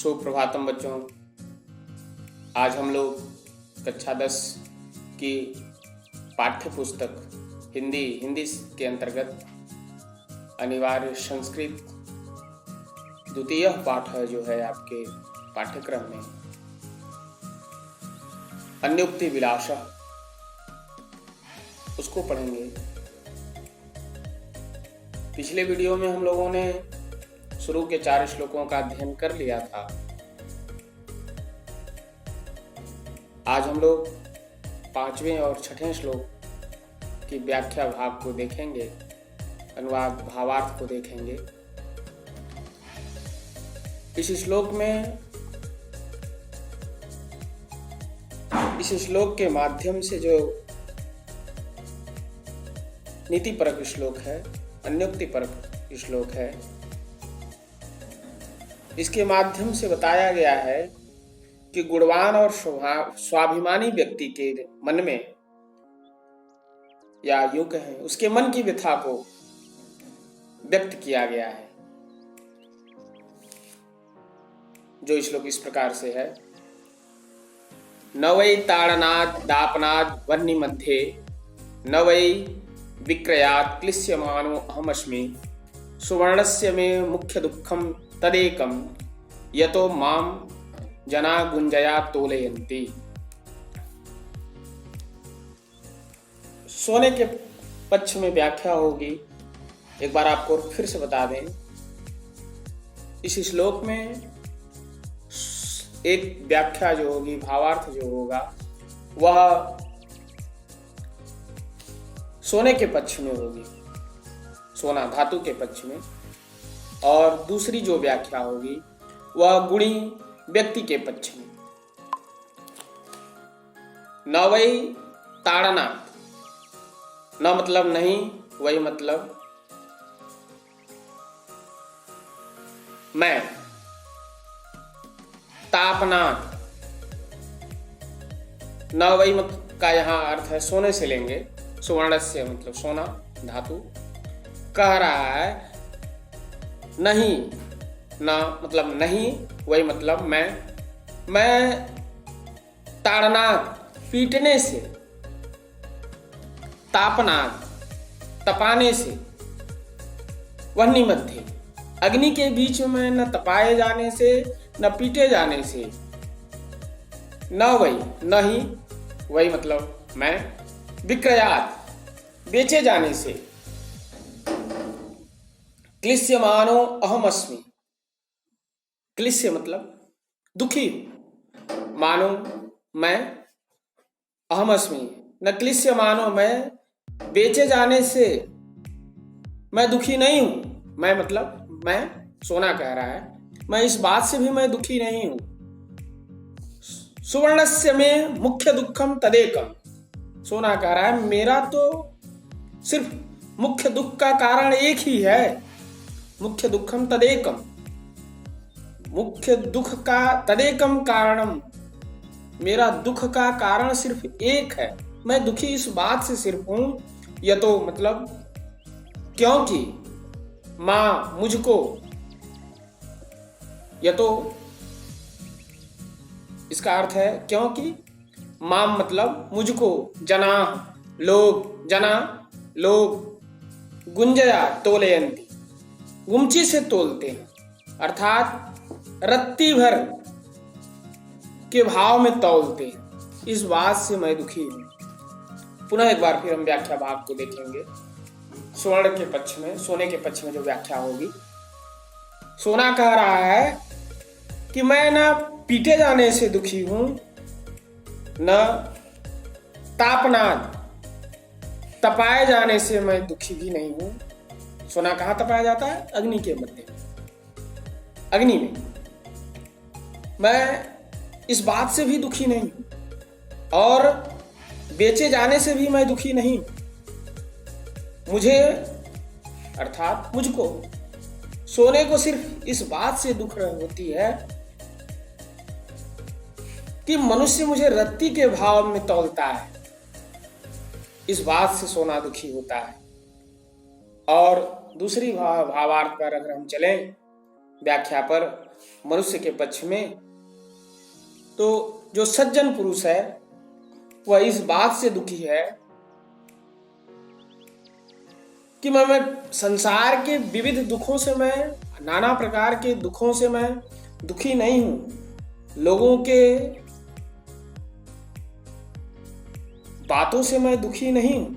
सुप्रभातम बच्चों। आज हम लोग कक्षा 10 की पाठ्य पुस्तक हिंदी के अंतर्गत अनिवार्य संस्कृत द्वितीय पाठ है जो है आपके पाठ्यक्रम में अन्योक्ति विलासा, उसको पढ़ेंगे। पिछले वीडियो में हम लोगों ने शुरू के 4 श्लोकों का अध्ययन कर लिया था। आज हम लोग 5वें और 6ठें श्लोक की व्याख्या भाग को देखेंगे, अनुवाद भावार्थ को देखेंगे। इस श्लोक के माध्यम से जो नीति परक श्लोक है, अन्योक्ति परक श्लोक है, इसके माध्यम से बताया गया है कि गुणवान और स्वाभिमानी व्यक्ति के मन में, या यूं कहें उसके मन की व्यथा को व्यक्त किया गया है। जो श्लोक इस प्रकार से है, न वै ताड़नाद दापनाद वह्नि मध्ये, न वै विक्रयात् क्लिश्यमानो अहमस्मि, सुवर्णस्य मे मुख्य दुःखम तदेकम यतो माम जना गुंजया तोलयन्ति। सोने के पक्ष में व्याख्या होगी। एक बार आपको फिर से बता दें, इस श्लोक में एक व्याख्या जो होगी, भावार्थ जो होगा, वह सोने के पक्ष में होगी, सोना धातु के पक्ष में, और दूसरी जो व्याख्या होगी वह गुणी व्यक्ति के पक्ष में। न वै ताड़नात्, न मतलब नहीं, वही मतलब मैं, तापनात्, न वही का यहां अर्थ है सोने से लेंगे, सुवर्णस्य मतलब सोना धातु। कह रहा है नहीं, न मतलब नहीं, वही मतलब मैं ताड़नाद पीटने से, तापनाद तपाने से, वह्नि मध्य अग्नि के बीच में न तपाए जाने से न पीटे जाने से, न वही नहीं, वही मतलब मैं, विक्रयात बेचे जाने से, क्लिश्यमानो अहमस्मि, क्लिश्य मतलब दुखी, मानो मैं, अहमस्मि न क्लिश्यमानो मैं, बेचे जाने से मैं दुखी नहीं हूं। मैं मतलब मैं, सोना कह रहा है, मैं इस बात से भी मैं दुखी नहीं हूं। सुवर्णस्य में मुख्य दुखम तदेकम, सोना कह रहा है मेरा तो सिर्फ मुख्य दुख का कारण एक ही है। मुख्य दुखम तदेकम, मुख्य दुख का तदेकम कारणम, मेरा दुख का कारण सिर्फ एक है। मैं दुखी इस बात से सिर्फ हूं, यह तो मतलब क्योंकि मां मुझको, यह तो इसका अर्थ है क्योंकि मां मतलब मुझको, जना लोग गुंजया तोलयन्ति गुमची से तोलते हैं, अर्थात रत्ती भर के भाव में तौलते हैं। इस बात से मैं दुखी हूं। पुनः एक बार फिर हम व्याख्या भाग को देखेंगे। स्वर्ण के पक्ष में, सोने के पक्ष में जो व्याख्या होगी, सोना कह रहा है कि मैं न पीटे जाने से दुखी हूं, न तापनाद तपाए जाने से मैं दुखी भी नहीं हूं। सोना कहां तपाया जाता है? अग्नि के मध्य, अग्नि में। मैं इस बात से भी दुखी नहीं हूं और बेचे जाने से भी मैं दुखी नहीं। मुझे अर्थात मुझको, सोने को सिर्फ इस बात से दुख होती है कि मनुष्य मुझे रत्ती के भाव में तौलता है। इस बात से सोना दुखी होता है। और दूसरी भावार्थ पर अगर हम चलें व्याख्या पर, मनुष्य के पक्ष में, तो जो सज्जन पुरुष है वह इस बात से दुखी है कि मैं संसार के विविध दुखों से, मैं नाना प्रकार के दुखों से मैं दुखी नहीं हूं, लोगों के बातों से मैं दुखी नहीं हूं।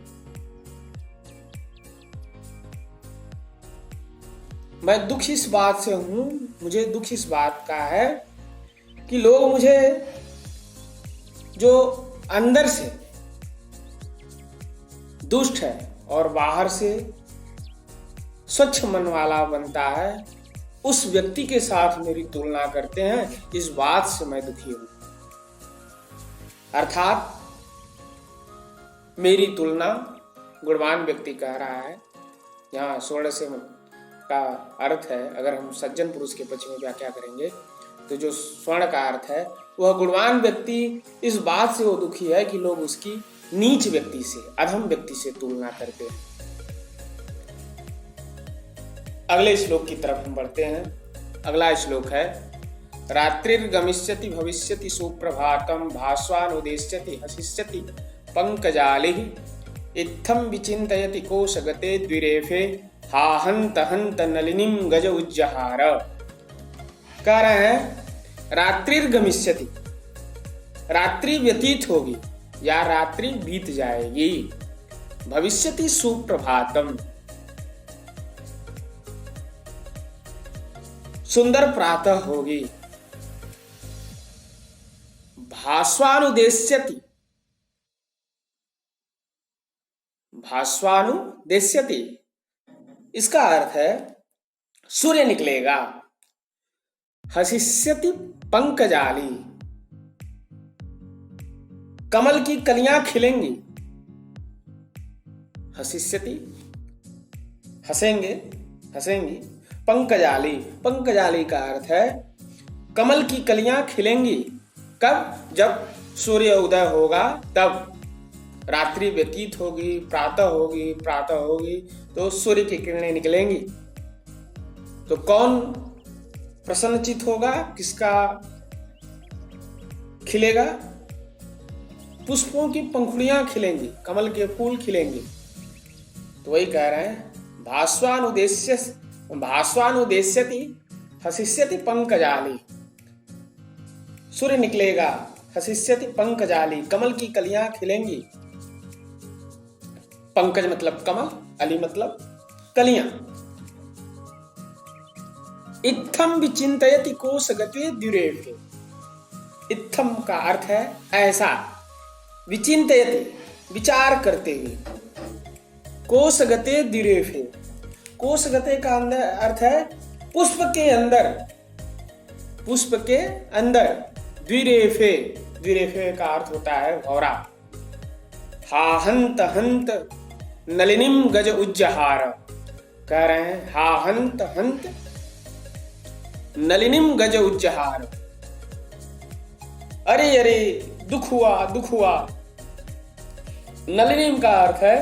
मैं दुख इस बात से हूं, मुझे दुख इस बात का है कि लोग मुझे जो अंदर से दुष्ट है और बाहर से स्वच्छ मन वाला बनता है, उस व्यक्ति के साथ मेरी तुलना करते हैं, इस बात से मैं दुखी हूं। अर्थात मेरी तुलना गुणवान व्यक्ति कह रहा है। यहाँ स्वर्ण से का अर्थ है, अगर हम सज्जन पुरुष के पक्ष में व्याख्या करेंगे तो जो स्वर्ण का अर्थ है वह गुणवान व्यक्ति इस बात से वो दुखी है कि लोग उसकी नीच व्यक्ति से, अधम व्यक्ति से तुलना करते हैं। अगले श्लोक की तरफ हम बढ़ते हैं। अगला श्लोक है, रात्रिर्गमिष्यति भविष्यति सुप्रभातम भास्वानुदेष्यति हसिष्यति पंकजालिः इत्थं विचिन्तयति कोशगते द्विरेफे हा हंत हंत नलिनीम गज उज्जहार। कह रहे हैं रात्रिर्गमिष्यति, रात्रि व्यतीत होगी या रात्रि बीत जाएगी। भविष्यति सुप्रभातम, सुंदर प्रातः होगी। भास्वानुदेष्यति, भास्वानुदेष्यति इसका अर्थ है सूर्य निकलेगा। हसिष्यति पंकजाली, कमल की कलियां खिलेंगी। हसिष्यति हंसेंगे, हंसेंगी। पंकजाली, पंकजाली का अर्थ है कमल की कलियां खिलेंगी। कब? जब सूर्य उदय होगा, तब रात्रि व्यतीत होगी, प्रातः होगी, प्रातः होगी तो सूर्य की किरणें निकलेंगी। तो कौन प्रसन्नचित होगा, किसका खिलेगा? पुष्पों की पंखुड़ियां खिलेंगी, कमल के फूल खिलेंगे। तो वही कह रहे हैं भास्वानुदेष्यति हसिष्यति पंकजाली, सूर्य निकलेगा। हसिष्यति पंकजाली, कमल की कलियां खिलेंगी। पंकज मतलब कमल, अली मतलब कलियां। इत्थम विचिन्तयति कोशगते द्विरेफे, इत्थम का अर्थ है ऐसा, विचिन्तयति विचार करते हुए, कोशगते द्विरेफे, कोशगते का अर्थ है पुष्प के अंदर, पुष्प के अंदर। द्विरेफे, द्विरेफे का अर्थ होता है भौरा। हा हंत हंत नलिनीम गज उज्जहार, कह रहे हैं हा हंत हंत नलिनीम गज उज्जहार। अरे अरे दुख हुआ, दुख हुआ। नलिनीम का अर्थ है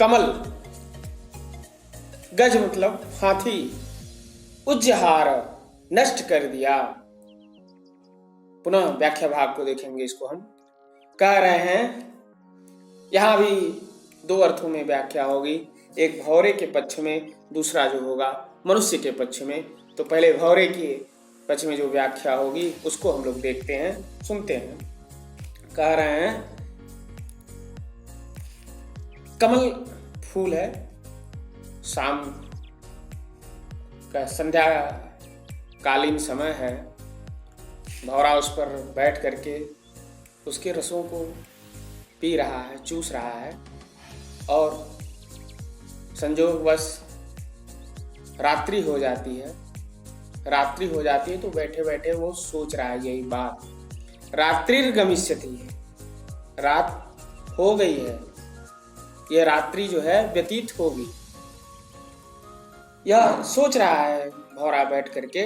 कमल, गज मतलब हाथी, उज्जहार नष्ट कर दिया। पुनः व्याख्या भाग को देखेंगे। इसको हम कह रहे हैं, यहां भी दो अर्थों में व्याख्या होगी, एक भौरे के पक्ष में, दूसरा जो होगा मनुष्य के पक्ष में। तो पहले भौरे के पक्ष में जो व्याख्या होगी उसको हम लोग देखते हैं, सुनते हैं। कह रहे हैं कमल फूल है, शाम का संध्या कालीन समय है, भौरा उस पर बैठ करके उसके रसों को पी रहा है, चूस रहा है, और संजोगवश रात्रि हो जाती है। रात्रि हो जाती है तो बैठे बैठे वो सोच रहा है यही बात। रात्रिर्गमिष्यति, रात हो गई है, यह रात्रि जो है व्यतीत होगी, यह सोच रहा है भौरा बैठ करके।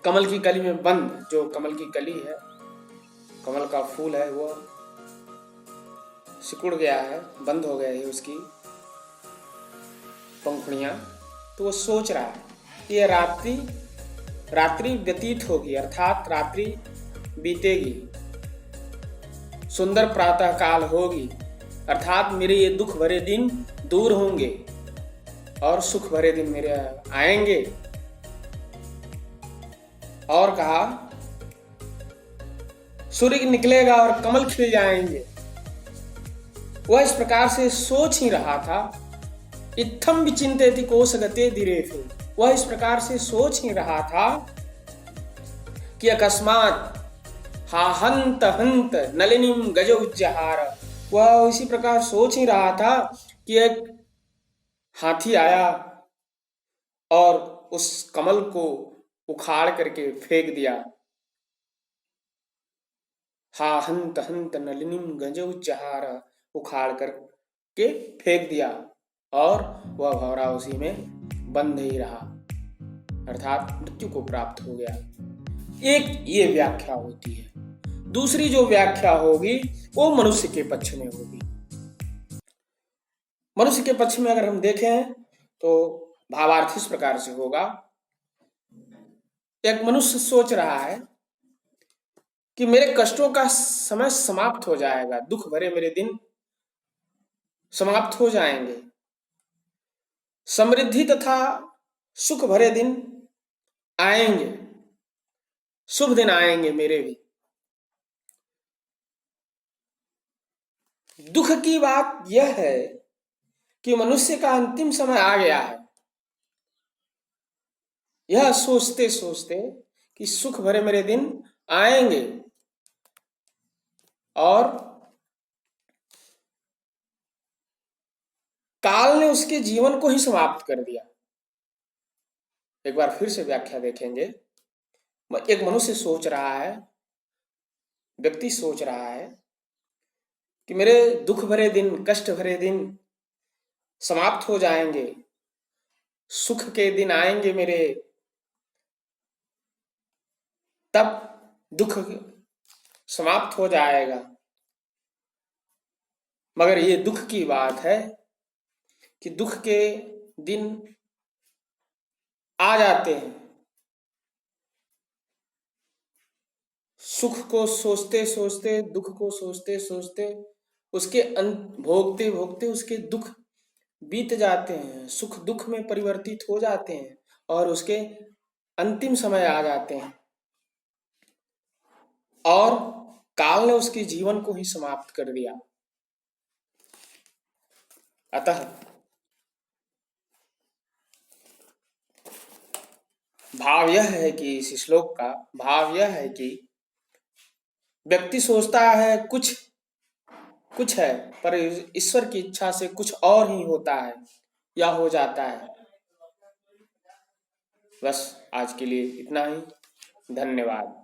कमल की कली में बंद, जो कमल की कली है, कमल का फूल है, वो सिकुड़ गया है, बंद हो गया है उसकी पंखुड़ियां, तो वो सोच रहा है कि ये रात्रि व्यतीत होगी, अर्थात रात्रि बीतेगी, सुंदर प्रातः काल होगी, अर्थात मेरे ये दुख भरे दिन दूर होंगे और सुख भरे दिन मेरे आएंगे। और कहा सूर्य निकलेगा और कमल खिल जाएंगे। वह इस प्रकार से सोच ही रहा था। इत्थम विचिंतेति कोश गते धीरे थे। वह इस प्रकार से सोच ही रहा था कि अकस्मात हा हंत हंत नलिनीम गज उज्जहार। वह इसी प्रकार सोच ही रहा था कि एक हाथी आया और उस कमल को उखाड़ करके फेंक दिया। हा हंत हंत नलिनीम गज उज्जहार, उखाड़ कर के फेंक दिया और वह भंवरा उसी में बंद ही रहा, अर्थात मृत्यु को प्राप्त हो गया। एक ये व्याख्या होती है। दूसरी जो व्याख्या होगी वो मनुष्य के पक्ष में होगी। मनुष्य के पक्ष में अगर हम देखें तो भावार्थ इस प्रकार से होगा। एक मनुष्य सोच रहा है कि मेरे कष्टों का समय समाप्त हो जाएगा, दुख भरे मेरे दिन समाप्त हो जाएंगे, समृद्धि तथा सुख भरे दिन आएंगे, शुभ दिन आएंगे मेरे भी। दुख की बात यह है कि मनुष्य का अंतिम समय आ गया है। यह सोचते सोचते कि सुख भरे मेरे दिन आएंगे और काल ने उसके जीवन को ही समाप्त कर दिया। एक बार फिर से व्याख्या देखेंगे। एक मनुष्य सोच रहा है, व्यक्ति सोच रहा है कि मेरे दुख भरे दिन, कष्ट भरे दिन समाप्त हो जाएंगे, सुख के दिन आएंगे मेरे, तब दुख समाप्त हो जाएगा। मगर ये दुख की बात है कि दुख के दिन आ जाते हैं। सुख को सोचते सोचते, दुख को सोचते सोचते, उसके भोगते भोगते उसके दुख बीत जाते हैं, सुख दुख में परिवर्तित हो जाते हैं और उसके अंतिम समय आ जाते हैं और काल ने उसके जीवन को ही समाप्त कर दिया। अतः भाव यह है कि इस श्लोक का भाव यह है कि व्यक्ति सोचता है कुछ है, पर ईश्वर की इच्छा से कुछ और ही होता है या हो जाता है। बस आज के लिए इतना ही। धन्यवाद।